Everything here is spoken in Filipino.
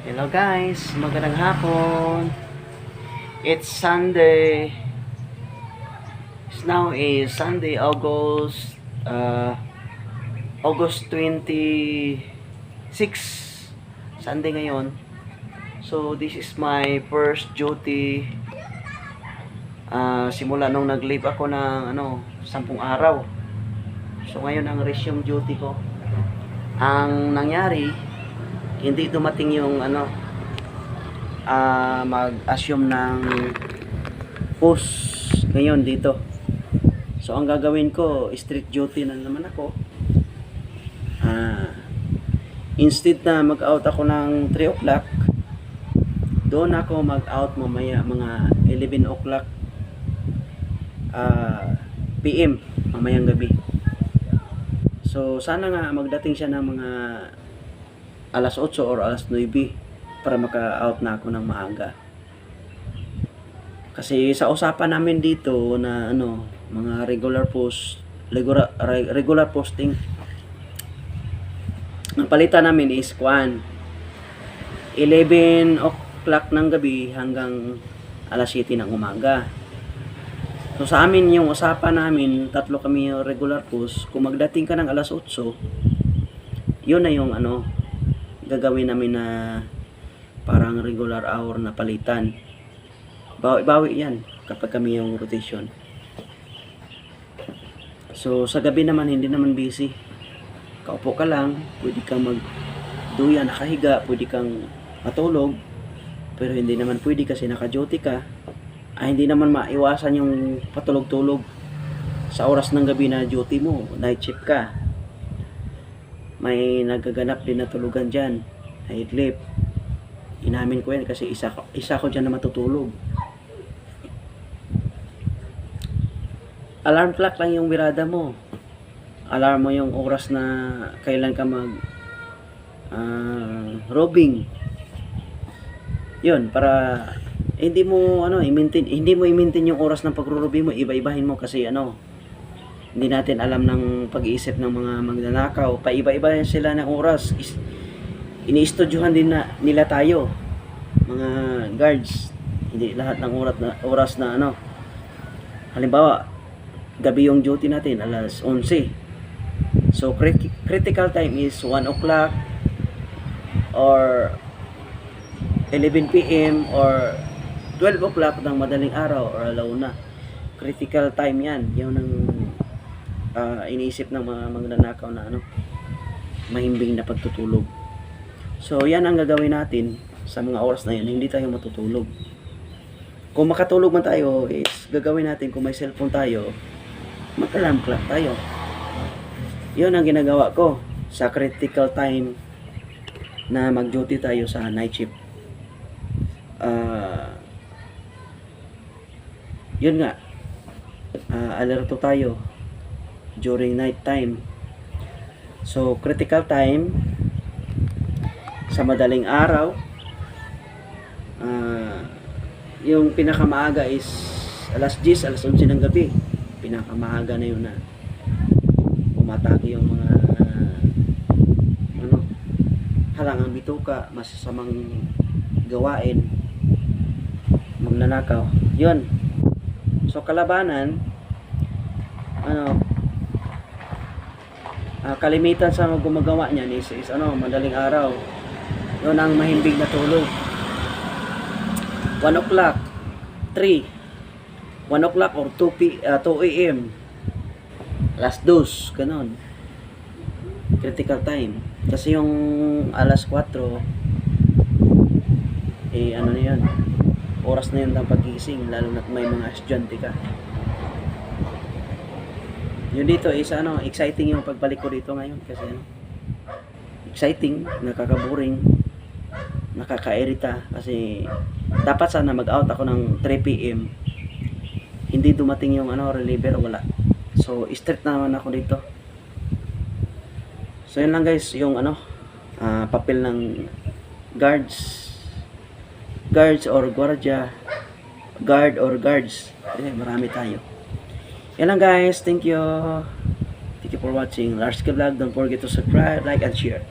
Hello guys, magandang hapon. It's Sunday. It's now is Sunday, August 26. Sunday ngayon. So this is my first duty. Simula nung nag-leave ako ng 10 araw. So ngayon ang resume duty ko. Ang nangyari, hindi dumating yung mag-assume ng post ngayon dito. So ang gagawin ko, street duty na naman ako. Instead na mag-out ako ng 3 o'clock, doon ako mag-out mamaya mga 11 o'clock PM, mamayang gabi. So sana nga magdating siya ng mga alas 8 or alas 9 para maka-out na ako ng maaga. Kasi sa usapan namin dito na mga regular posting, ang palitan namin is 11 o'clock ng gabi hanggang alas 7 ng umaga. So sa amin yung usapan namin, 3 kami yung regular post. Kung magdating ka ng alas 8, yun na yung gagawin namin na parang regular hour na palitan. Bawi-bawi yan kapag kami yung rotation. So sa gabi naman hindi naman busy. Kaupo ka lang, pwede kang magduya, nakahiga, pwede kang matulog. Pero hindi naman pwede kasi naka-duty ka. Hindi naman maiwasan yung patulog-tulog sa oras ng gabi na duty mo, night shift ka. May nagaganap din na tulugan dyan, idlip. Inamin ko yan kasi isa ko dyan na matutulog. Alarm clock lang yung birada mo. Alarm mo yung oras na kailan ka mag robing. Yun, para hindi mo i-maintain yung oras ng pagro-robing mo, iba-ibahin mo kasi hindi natin alam ng pag-iisip ng mga magnanakaw. Paiba-iba sila ng oras. Iniistudyuhan din nila tayo, mga guards. Hindi lahat ng oras na halimbawa, gabi yung duty natin, alas 11. So, critical time is 1 o'clock or 11 PM or 12 o'clock ng madaling araw or alauna. Critical time yan. Yun ang iniisip ng mga magnanakaw na mahimbing na pagtutulog. So yan ang gagawin natin sa mga oras na yun, hindi tayo matutulog. Kung makatulog man tayo, is gagawin natin, kung may cellphone tayo, mag-alarm clock tayo. Yun ang ginagawa ko sa critical time na mag-duty tayo sa night shift. Yun nga, alerto tayo during night time. So critical time sa madaling araw, yung pinakamaaga is alas 10, alas 11 ng gabi. Pinakamaaga na yun na umatake yung mga halangang bituka, masasamang gawain, magnanakaw. Yun. So kalabanan, kalimitan sa gumagawa niyan is madaling araw. Yun ang mahimbing na tulog. 1 o'clock, 3, 1 o'clock or 2 AM, alas 2, ganon. Critical time. Kasi yung alas 4, na yun, oras na yun ng pagising, lalo na't may mga estudyante ka. Yun dito is exciting yung pagbalik ko dito ngayon kasi exciting, nakakaboring, nakakairita kasi dapat sana mag-out ako ng 3 PM. Hindi dumating yung reliever, wala. So strict na naman ako dito. So yun lang guys, yung papel ng guards or guardia, guard or guards. Marami tayo. Yan lang guys, thank you for watching Lars Vlog. Don't forget to subscribe, like and share.